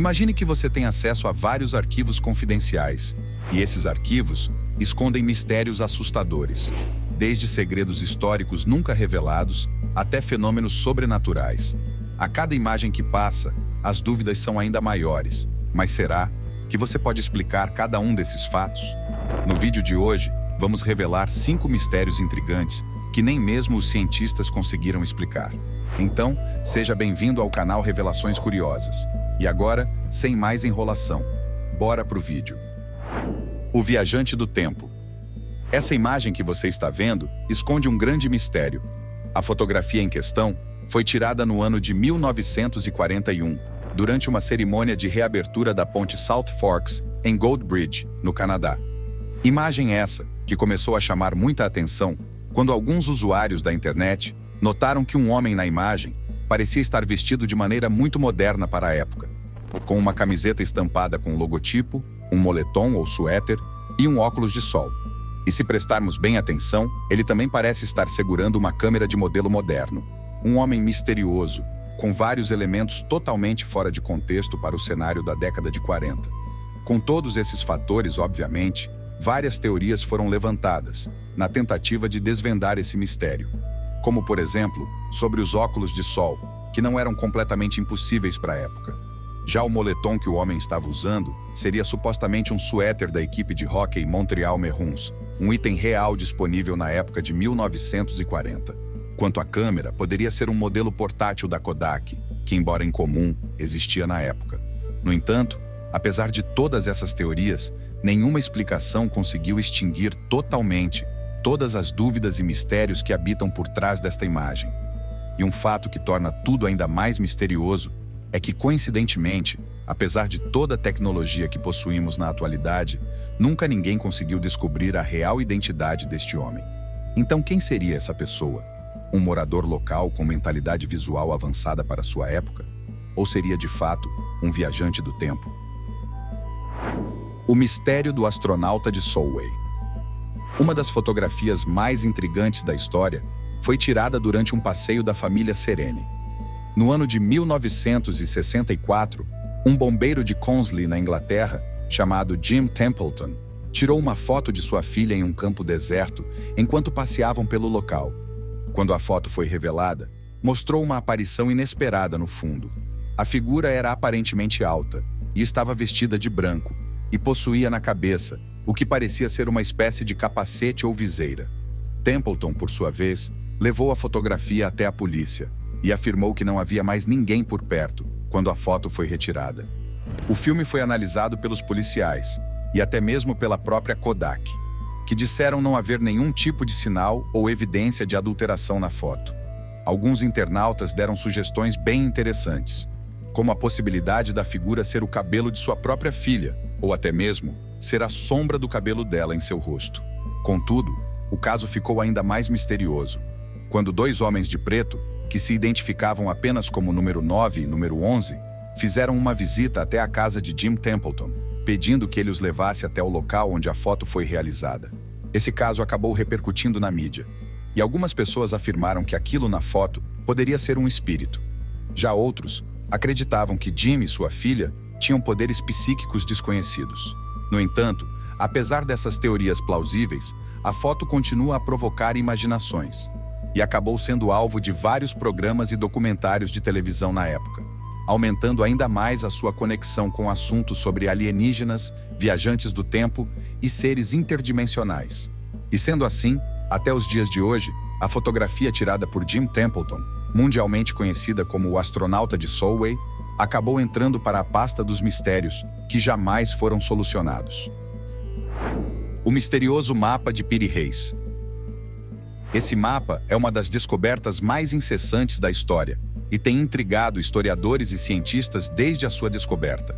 Imagine que você tem acesso a vários arquivos confidenciais, e esses arquivos escondem mistérios assustadores, desde segredos históricos nunca revelados até fenômenos sobrenaturais. A cada imagem que passa, as dúvidas são ainda maiores. Mas será que você pode explicar cada um desses fatos? No vídeo de hoje, vamos revelar 5 mistérios intrigantes que nem mesmo os cientistas conseguiram explicar. Então, seja bem-vindo ao canal Revelações Curiosas. E agora, sem mais enrolação, bora pro vídeo. O Viajante do Tempo. Essa imagem que você está vendo esconde um grande mistério. A fotografia em questão foi tirada no ano de 1941, durante uma cerimônia de reabertura da ponte South Forks, em Goldbridge, no Canadá. Imagem essa que começou a chamar muita atenção quando alguns usuários da internet notaram que um homem na imagem parecia estar vestido de maneira muito moderna para a época, com uma camiseta estampada com logotipo, um moletom ou suéter e um óculos de sol. E se prestarmos bem atenção, ele também parece estar segurando uma câmera de modelo moderno. Um homem misterioso, com vários elementos totalmente fora de contexto para o cenário da década de 40. Com todos esses fatores, obviamente, várias teorias foram levantadas, na tentativa de desvendar esse mistério. Como, por exemplo, sobre os óculos de sol, que não eram completamente impossíveis para a época. Já o moletom que o homem estava usando seria supostamente um suéter da equipe de hóquei Montreal Maroons, um item real disponível na época de 1940. Quanto à câmera, poderia ser um modelo portátil da Kodak, que, embora incomum, existia na época. No entanto, apesar de todas essas teorias, nenhuma explicação conseguiu extinguir totalmente todas as dúvidas e mistérios que habitam por trás desta imagem. E um fato que torna tudo ainda mais misterioso é que, coincidentemente, apesar de toda a tecnologia que possuímos na atualidade, nunca ninguém conseguiu descobrir a real identidade deste homem. Então, quem seria essa pessoa? Um morador local com mentalidade visual avançada para sua época? Ou seria, de fato, um viajante do tempo? O mistério do astronauta de Solway. Uma das fotografias mais intrigantes da história foi tirada durante um passeio da família Serene. No ano de 1964, um bombeiro de Consley, na Inglaterra, chamado Jim Templeton, tirou uma foto de sua filha em um campo deserto enquanto passeavam pelo local. Quando a foto foi revelada, mostrou uma aparição inesperada no fundo. A figura era aparentemente alta e estava vestida de branco e possuía na cabeça o que parecia ser uma espécie de capacete ou viseira. Templeton, por sua vez, levou a fotografia até a polícia e afirmou que não havia mais ninguém por perto quando a foto foi retirada. O filme foi analisado pelos policiais e até mesmo pela própria Kodak, que disseram não haver nenhum tipo de sinal ou evidência de adulteração na foto. Alguns internautas deram sugestões bem interessantes, como a possibilidade da figura ser o cabelo de sua própria filha, ou até mesmo ser a sombra do cabelo dela em seu rosto. Contudo, o caso ficou ainda mais misterioso, quando 2 homens de preto, que se identificavam apenas como número 9 e número 11, fizeram uma visita até a casa de Jim Templeton, pedindo que ele os levasse até o local onde a foto foi realizada. Esse caso acabou repercutindo na mídia, e algumas pessoas afirmaram que aquilo na foto poderia ser um espírito. Já outros acreditavam que Jim e sua filha tinham poderes psíquicos desconhecidos. No entanto, apesar dessas teorias plausíveis, a foto continua a provocar imaginações, e acabou sendo alvo de vários programas e documentários de televisão na época, aumentando ainda mais a sua conexão com assuntos sobre alienígenas, viajantes do tempo e seres interdimensionais. E sendo assim, até os dias de hoje, a fotografia tirada por Jim Templeton, mundialmente conhecida como o astronauta de Solway, acabou entrando para a pasta dos mistérios que jamais foram solucionados. O misterioso mapa de Piri Reis. Esse mapa é uma das descobertas mais incessantes da história e tem intrigado historiadores e cientistas desde a sua descoberta.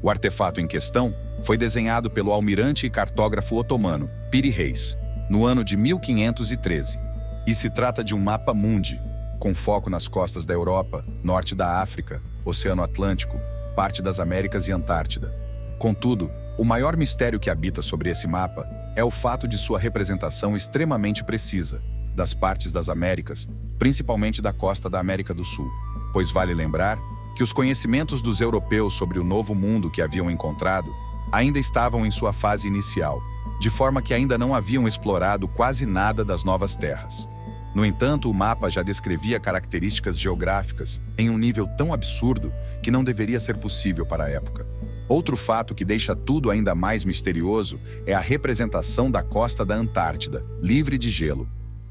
O artefato em questão foi desenhado pelo almirante e cartógrafo otomano Piri Reis, no ano de 1513, e se trata de um mapa mundi, com foco nas costas da Europa, norte da África, Oceano Atlântico, parte das Américas e Antártida. Contudo, o maior mistério que habita sobre esse mapa é o fato de sua representação extremamente precisa das partes das Américas, principalmente da costa da América do Sul, pois vale lembrar que os conhecimentos dos europeus sobre o novo mundo que haviam encontrado ainda estavam em sua fase inicial, de forma que ainda não haviam explorado quase nada das novas terras. No entanto, o mapa já descrevia características geográficas em um nível tão absurdo que não deveria ser possível para a época. Outro fato que deixa tudo ainda mais misterioso é a representação da costa da Antártida, livre de gelo.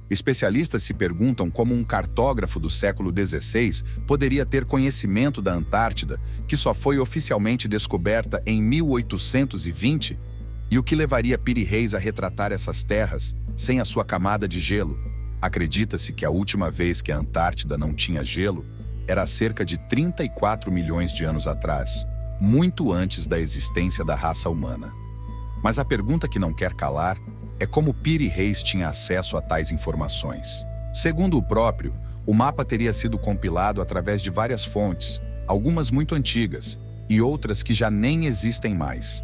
Especialistas se perguntam como um cartógrafo do século XVI poderia ter conhecimento da Antártida, que só foi oficialmente descoberta em 1820, e o que levaria Piri Reis a retratar essas terras sem a sua camada de gelo. Acredita-se que a última vez que a Antártida não tinha gelo era há cerca de 34 milhões de anos atrás, muito antes da existência da raça humana. Mas a pergunta que não quer calar é como Piri Reis tinha acesso a tais informações. Segundo o próprio, o mapa teria sido compilado através de várias fontes, algumas muito antigas e outras que já nem existem mais.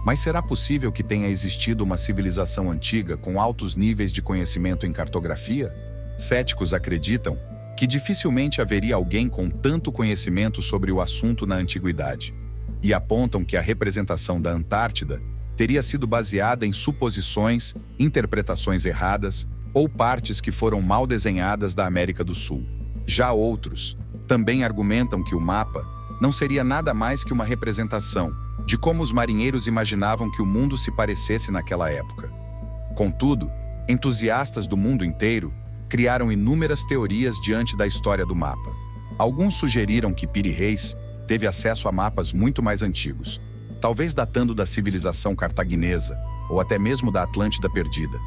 Mas será possível que tenha existido uma civilização antiga com altos níveis de conhecimento em cartografia? Céticos acreditam que dificilmente haveria alguém com tanto conhecimento sobre o assunto na antiguidade, e apontam que a representação da Antártida teria sido baseada em suposições, interpretações erradas ou partes que foram mal desenhadas da América do Sul. Já outros também argumentam que o mapa não seria nada mais que uma representação de como os marinheiros imaginavam que o mundo se parecesse naquela época. Contudo, entusiastas do mundo inteiro criaram inúmeras teorias diante da história do mapa. Alguns sugeriram que Piri Reis teve acesso a mapas muito mais antigos, talvez datando da civilização cartaginesa ou até mesmo da Atlântida perdida,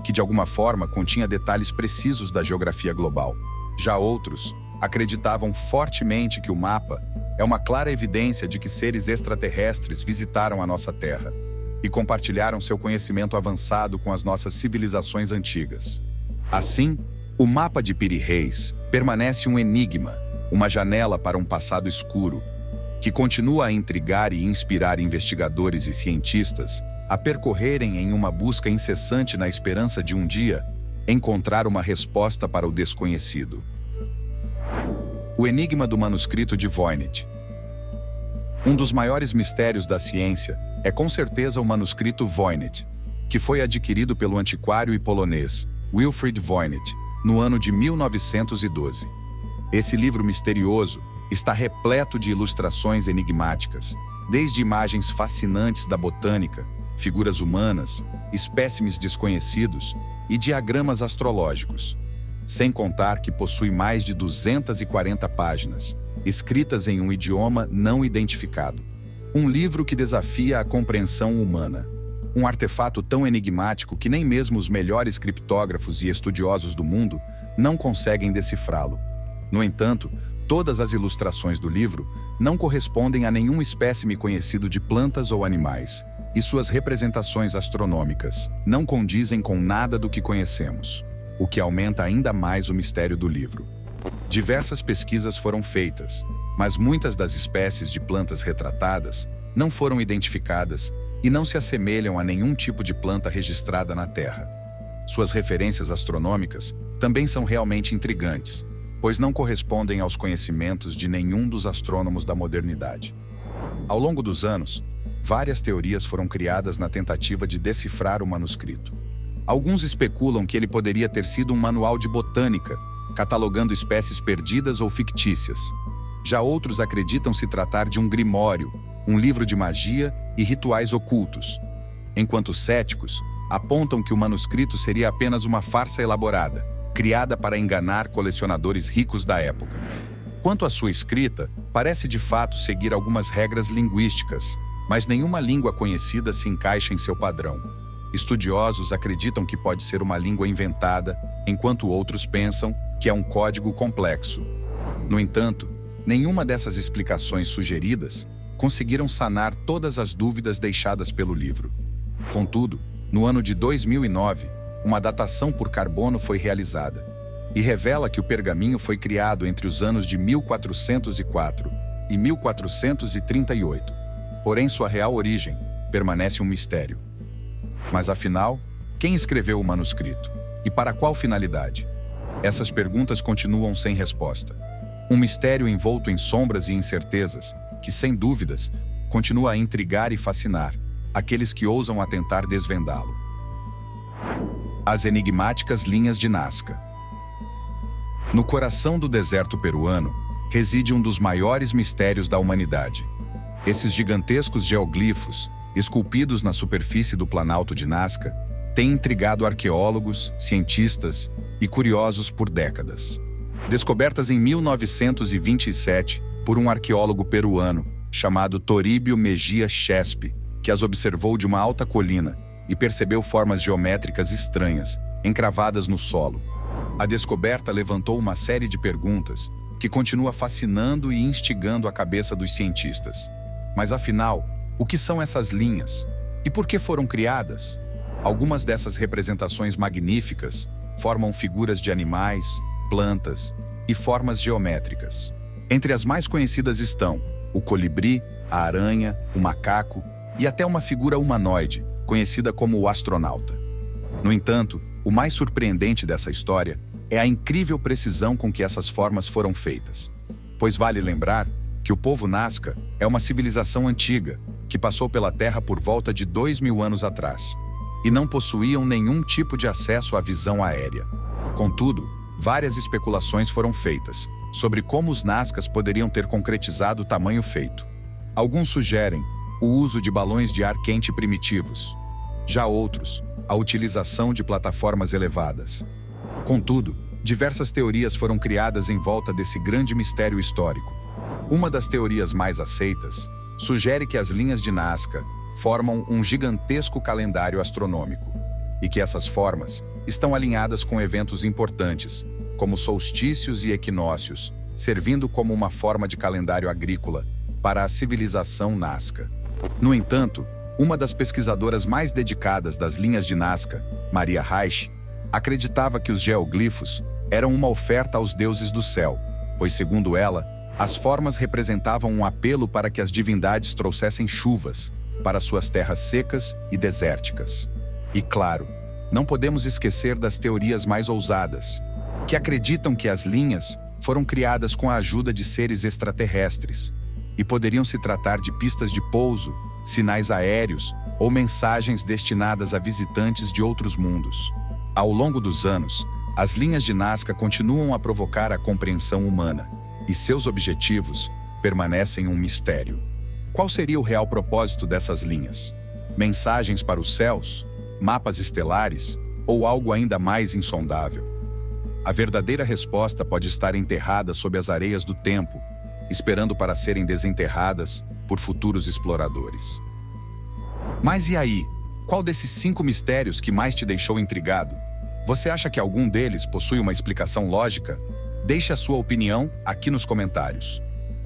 que de alguma forma continha detalhes precisos da geografia global. Já outros acreditavam fortemente que o mapa é uma clara evidência de que seres extraterrestres visitaram a nossa Terra e compartilharam seu conhecimento avançado com as nossas civilizações antigas. Assim, o mapa de Piri Reis permanece um enigma, uma janela para um passado escuro, que continua a intrigar e inspirar investigadores e cientistas a percorrerem em uma busca incessante na esperança de um dia encontrar uma resposta para o desconhecido. O enigma do manuscrito de Voynich. Um dos maiores mistérios da ciência é com certeza o manuscrito Voynich, que foi adquirido pelo antiquário e polonês Wilfrid Voynich no ano de 1912. Esse livro misterioso está repleto de ilustrações enigmáticas, desde imagens fascinantes da botânica, figuras humanas, espécimes desconhecidos e diagramas astrológicos. Sem contar que possui mais de 240 páginas, escritas em um idioma não identificado. Um livro que desafia a compreensão humana. Um artefato tão enigmático que nem mesmo os melhores criptógrafos e estudiosos do mundo não conseguem decifrá-lo. No entanto, todas as ilustrações do livro não correspondem a nenhum espécime conhecido de plantas ou animais, e suas representações astronômicas não condizem com nada do que conhecemos, o que aumenta ainda mais o mistério do livro. Diversas pesquisas foram feitas, mas muitas das espécies de plantas retratadas não foram identificadas e não se assemelham a nenhum tipo de planta registrada na Terra. Suas referências astronômicas também são realmente intrigantes, pois não correspondem aos conhecimentos de nenhum dos astrônomos da modernidade. Ao longo dos anos, várias teorias foram criadas na tentativa de decifrar o manuscrito. Alguns especulam que ele poderia ter sido um manual de botânica, catalogando espécies perdidas ou fictícias. Já outros acreditam se tratar de um grimório, um livro de magia e rituais ocultos, enquanto céticos apontam que o manuscrito seria apenas uma farsa elaborada, criada para enganar colecionadores ricos da época. Quanto à sua escrita, parece de fato seguir algumas regras linguísticas, mas nenhuma língua conhecida se encaixa em seu padrão. Estudiosos acreditam que pode ser uma língua inventada, enquanto outros pensam que é um código complexo. No entanto, nenhuma dessas explicações sugeridas conseguiram sanar todas as dúvidas deixadas pelo livro. Contudo, no ano de 2009, uma datação por carbono foi realizada e revela que o pergaminho foi criado entre os anos de 1404 e 1438. Porém, sua real origem permanece um mistério. Mas afinal, quem escreveu o manuscrito? E para qual finalidade? Essas perguntas continuam sem resposta. Um mistério envolto em sombras e incertezas, que, sem dúvidas, continua a intrigar e fascinar aqueles que ousam a tentar desvendá-lo. As enigmáticas linhas de Nazca. No coração do deserto peruano, reside um dos maiores mistérios da humanidade. Esses gigantescos geoglifos, esculpidos na superfície do Planalto de Nazca, têm intrigado arqueólogos, cientistas e curiosos por décadas. Descobertas em 1927 por um arqueólogo peruano chamado Toribio Mejia Chespi, que as observou de uma alta colina e percebeu formas geométricas estranhas, encravadas no solo. A descoberta levantou uma série de perguntas que continua fascinando e instigando a cabeça dos cientistas. Mas afinal, o que são essas linhas? E por que foram criadas? Algumas dessas representações magníficas formam figuras de animais, plantas e formas geométricas. Entre as mais conhecidas estão o colibri, a aranha, o macaco e até uma figura humanoide, conhecida como o astronauta. No entanto, o mais surpreendente dessa história é a incrível precisão com que essas formas foram feitas. Pois vale lembrar que o povo Nazca é uma civilização antiga, que passou pela Terra por volta de 2000 anos atrás, e não possuíam nenhum tipo de acesso à visão aérea. Contudo, várias especulações foram feitas sobre como os Nazcas poderiam ter concretizado o tamanho feito. Alguns sugerem o uso de balões de ar quente primitivos. Já outros, a utilização de plataformas elevadas. Contudo, diversas teorias foram criadas em volta desse grande mistério histórico. Uma das teorias mais aceitas sugere que as linhas de Nazca formam um gigantesco calendário astronômico e que essas formas estão alinhadas com eventos importantes, como solstícios e equinócios, servindo como uma forma de calendário agrícola para a civilização Nazca. No entanto, uma das pesquisadoras mais dedicadas das linhas de Nazca, Maria Reich, acreditava que os geoglifos eram uma oferta aos deuses do céu, pois, segundo ela, as formas representavam um apelo para que as divindades trouxessem chuvas para suas terras secas e desérticas. E claro, não podemos esquecer das teorias mais ousadas, que acreditam que as linhas foram criadas com a ajuda de seres extraterrestres e poderiam se tratar de pistas de pouso, sinais aéreos ou mensagens destinadas a visitantes de outros mundos. Ao longo dos anos, as linhas de Nazca continuam a provocar a compreensão humana, e seus objetivos permanecem um mistério. Qual seria o real propósito dessas linhas? Mensagens para os céus? Mapas estelares? Ou algo ainda mais insondável? A verdadeira resposta pode estar enterrada sob as areias do tempo, esperando para serem desenterradas por futuros exploradores. Mas e aí? Qual desses 5 mistérios que mais te deixou intrigado? Você acha que algum deles possui uma explicação lógica? Deixe a sua opinião aqui nos comentários.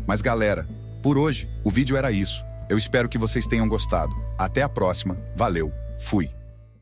Mas galera, por hoje, o vídeo era isso. Eu espero que vocês tenham gostado. Até a próxima. Valeu. Fui.